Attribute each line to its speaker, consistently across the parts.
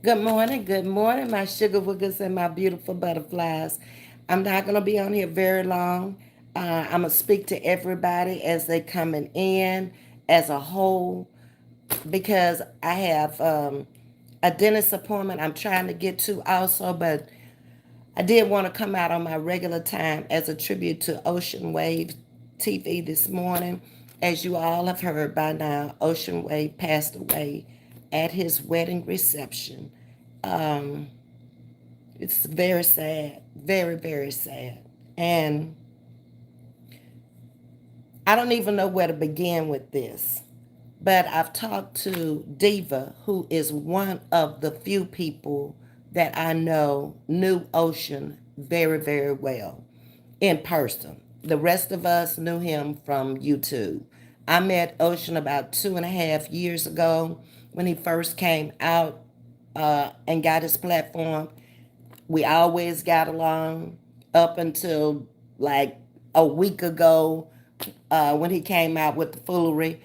Speaker 1: Good morning, my sugar woogers and my beautiful butterflies. I'm not going to be on here very long. I'm going to speak to everybody as they coming in as a whole because I have a dentist appointment I'm trying to get to also, but I did want to come out on my regular time as a tribute to Ocean Wave TV this morning. As you all have heard by now, Ocean Wave passed away at his wedding reception. Um, it's very sad, very, very sad. And I don't even know where to begin with this. But I've talked to Diva, who is one of the few people that I know knew Ocean very, very well in person. The rest of us knew him from YouTube. I met Ocean about 2.5 years ago when he first came out and got his platform. We always got along up until like a week ago when he came out with the foolery.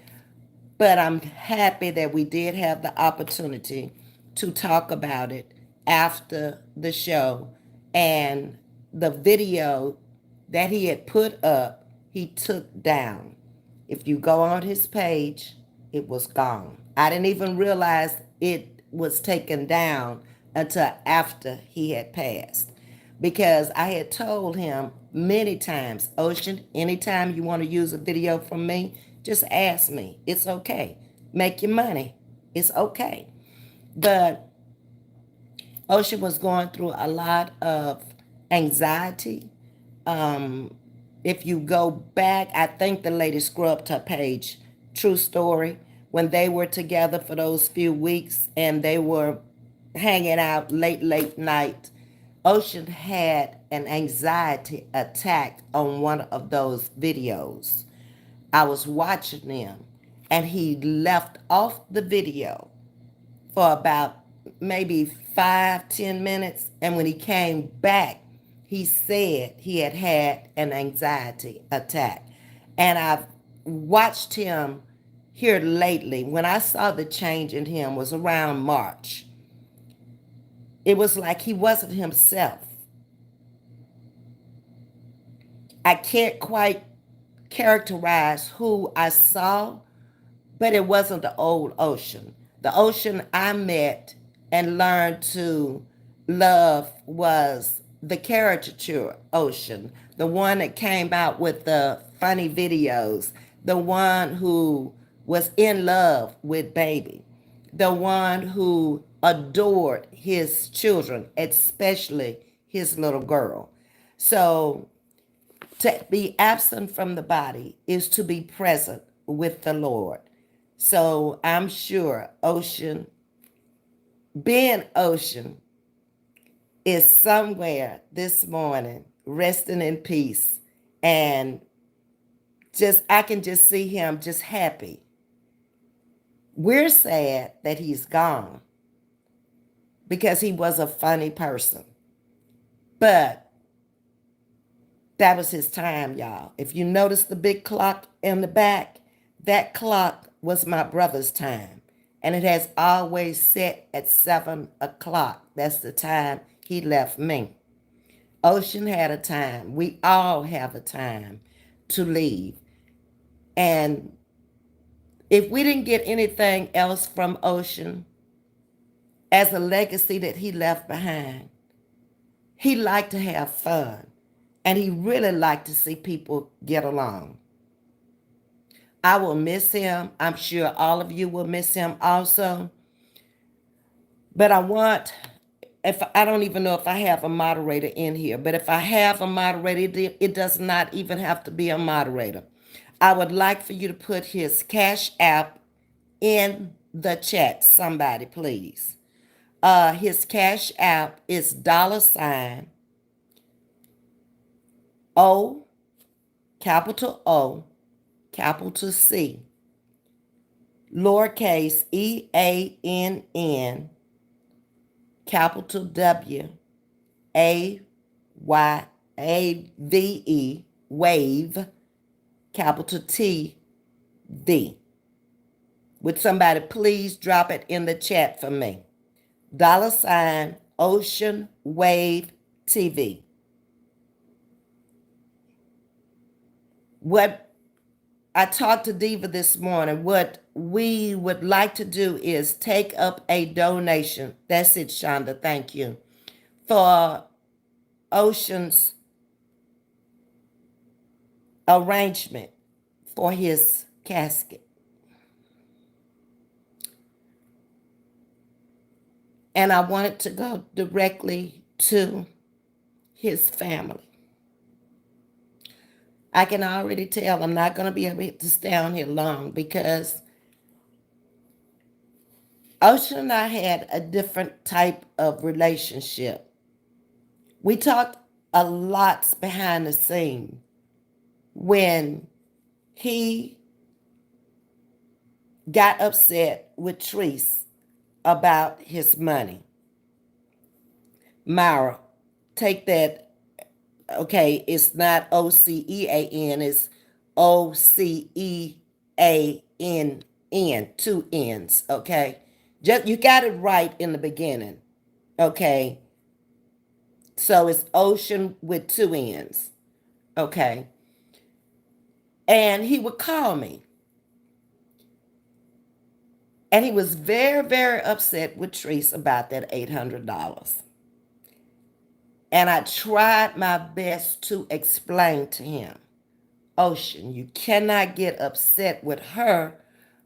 Speaker 1: But I'm happy that we did have the opportunity to talk about it after the show. And the video that he had put up, he took down. If you go on his page, it was gone. I didn't even realize it was taken down until after he had passed. Because I had told him many times, Ocean, anytime you want to use a video from me, just ask me. It's okay. Make your money. It's okay. But Ocean was going through a lot of anxiety. Um, if you go back, I think the lady scrubbed her page. True story. When they were together for those few weeks and they were hanging out late night, Ocean had an anxiety attack on one of those videos. I was watching them and he left off the video for about maybe 5, 10 minutes. And when he came back, he said he had had an anxiety attack. And I've watched him here lately. When I saw the change in him was around March. It was like he wasn't himself. I can't quite characterize who I saw, but it wasn't the old Ocean. The Ocean I met and learned to love was the caricature Ocean, the one that came out with the funny videos, the one who was in love with Baby, the one who adored his children, especially his little girl. So to be absent from the body is to be present with the Lord. So I'm sure Ocean, being Ocean, is somewhere this morning resting in peace. And just I can just see him just happy. We're sad that he's gone because he was a funny person. But that was his time, y'all. If you notice the big clock in the back, that clock was my brother's time. And it has always set at 7 o'clock. That's the time he left me. Ocean had a time. We all have a time to leave. And if we didn't get anything else from Ocean as a legacy that he left behind, he liked to have fun. And he really liked to see people get along. I will miss him. I'm sure all of you will miss him also. But if I don't even know if I have a moderator in here, but if I have a moderator, it does not even have to be a moderator. I would like for you to put his Cash App in the chat, somebody, please. His Cash App is $ O, capital O, capital C, lowercase EANN, capital WAYAVE, wave, capital TV. Would somebody please drop it in the chat for me? $ Ocean Wave TV. What I talked to Diva this morning. What we would like to do is take up a donation. That's it, Shonda. Thank you. For Ocean's arrangement for his casket. And I wanted to go directly to his family. I can already tell I'm not going to be able to stay on here long because Ocean and I had a different type of relationship. We talked a lot behind the scene when he got upset with Treese about his money. Myra, take that. Okay, it's not OCEAN, it's OCEANN, two N's, okay? Just you got it right in the beginning, okay? So it's ocean with two N's, okay? And he would call me. And he was very, very upset with Treese about that $800. And I tried my best to explain to him, Ocean, you cannot get upset with her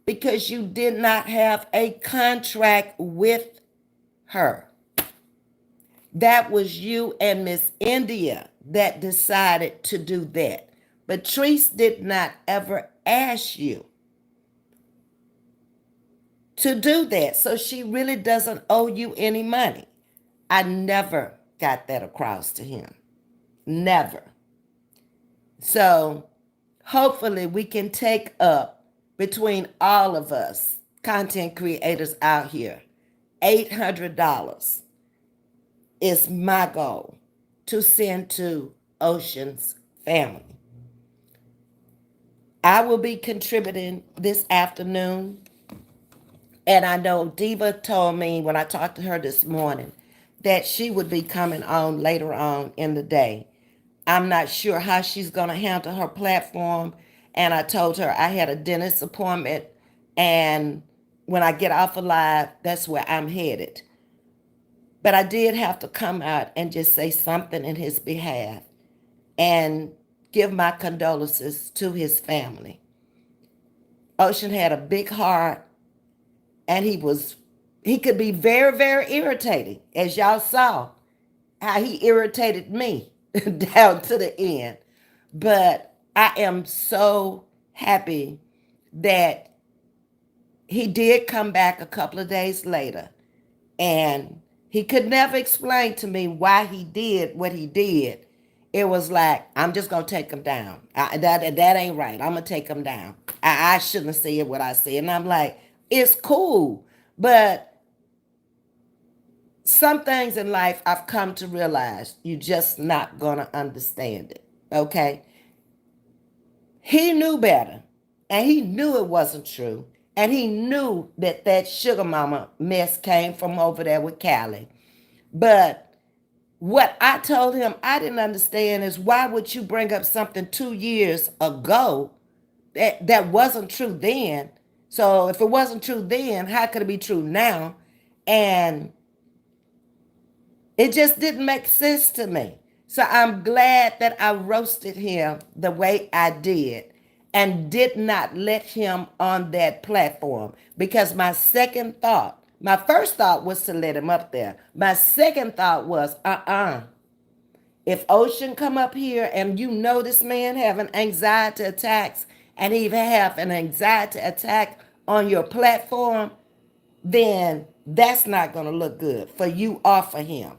Speaker 1: because you did not have a contract with her. That was you and Miss India that decided to do that. But Treese did not ever ask you to do that. So she really doesn't owe you any money. I never got that across to him. Never. So hopefully we can take up between all of us content creators out here, $800 is my goal to send to Ocean's family. I will be contributing this afternoon. And I know Diva told me when I talked to her this morning that she would be coming on later on in the day. I'm not sure how she's going to handle her platform. And I told her I had a dentist appointment. And when I get off of live, that's where I'm headed. But I did have to come out and just say something in his behalf and give my condolences to his family. Ocean had a big heart, and he could be very, very irritating, as y'all saw how he irritated me down to the end. But I am so happy that he did come back a couple of days later, and he could never explain to me why he did what he did. It was like, I'm just going to take him down. That ain't right. I'm going to take him down. I shouldn't have said what I said. And I'm like, it's cool. But some things in life I've come to realize you're just not going to understand it. Okay? He knew better. And he knew it wasn't true. And he knew that that sugar mama mess came from over there with Callie. But what I told him I didn't understand is why would you bring up something 2 years ago that wasn't true then? So if it wasn't true then, how could it be true now? And it just didn't make sense to me. So I'm glad that I roasted him the way I did and did not let him on that platform, because my first thought was to let him up there. My second thought was, if Ocean come up here and you know this man having anxiety attacks and even have an anxiety attack on your platform, then that's not going to look good for you or for him.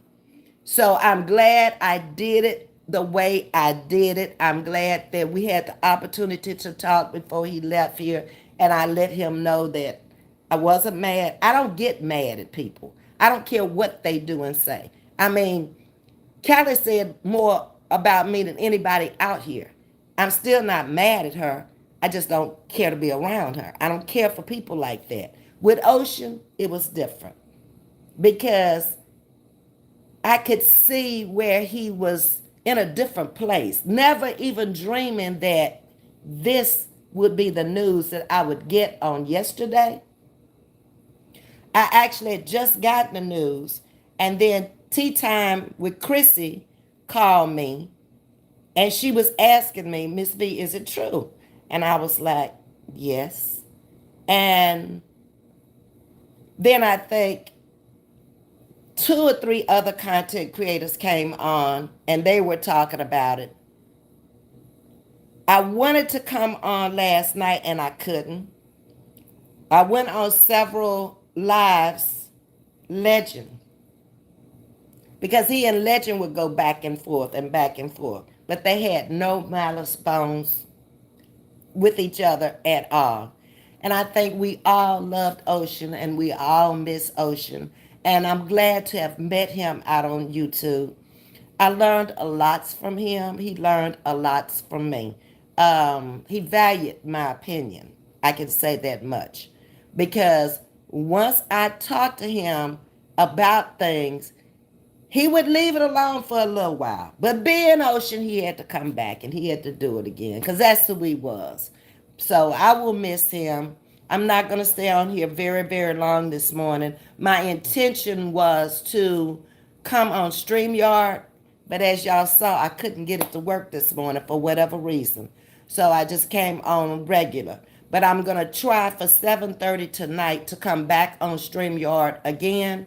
Speaker 1: So I'm glad I did it the way I did it. I'm glad that we had the opportunity to talk before he left here, and I let him know that I wasn't mad. I don't get mad at people. I don't care what they do and say. I mean, Callie said more about me than anybody out here. I'm still not mad at her. I just don't care to be around her. I don't care for people like that. With Ocean, it was different because I could see where he was in a different place, never even dreaming that this would be the news that I would get on yesterday. I actually had just gotten the news, and then Tea Time with Chrissy called me, and she was asking me, Miss V, is it true? And I was like, yes. And then I think two or three other content creators came on and they were talking about it. I wanted to come on last night and I couldn't. I went on several lives, Legend, because he and Legend would go back and forth and back and forth, but they had no malice bones with each other at all. And I think we all loved Ocean and we all miss Ocean. And I'm glad to have met him out on YouTube. I learned a lot from him. He learned a lot from me. He valued my opinion. I can say that much. Because once I talked to him about things, he would leave it alone for a little while. But being Ocean, he had to come back and he had to do it again because that's who he was. So I will miss him. I'm not going to stay on here very, very long this morning. My intention was to come on StreamYard, but as y'all saw, I couldn't get it to work this morning for whatever reason. So I just came on regular. But I'm going to try for 7:30 tonight to come back on StreamYard again.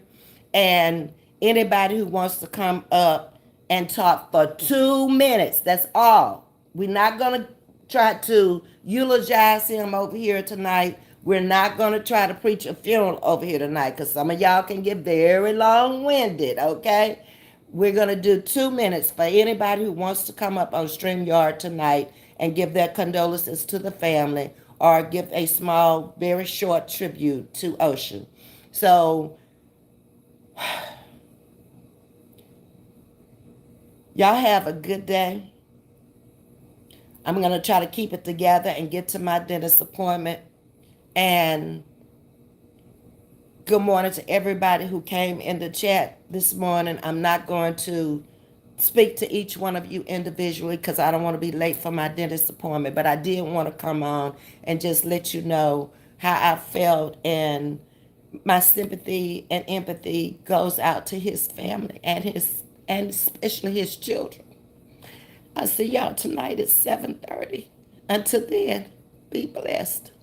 Speaker 1: And anybody who wants to come up and talk for 2 minutes, that's all. We're not going to try to eulogize him over here tonight. We're not going to try to preach a funeral over here tonight because some of y'all can get very long-winded, okay? We're going to do 2 minutes for anybody who wants to come up on StreamYard tonight and give their condolences to the family or give a small, very short tribute to Ocean. So, y'all have a good day. I'm going to try to keep it together and get to my dentist appointment. And good morning to everybody who came in the chat this morning. I'm not going to speak to each one of you individually because I don't want to be late for my dentist appointment. But I did want to come on and just let you know how I felt, and my sympathy and empathy goes out to his family and especially his children. I'll see y'all tonight at 7:30. Until then, be blessed.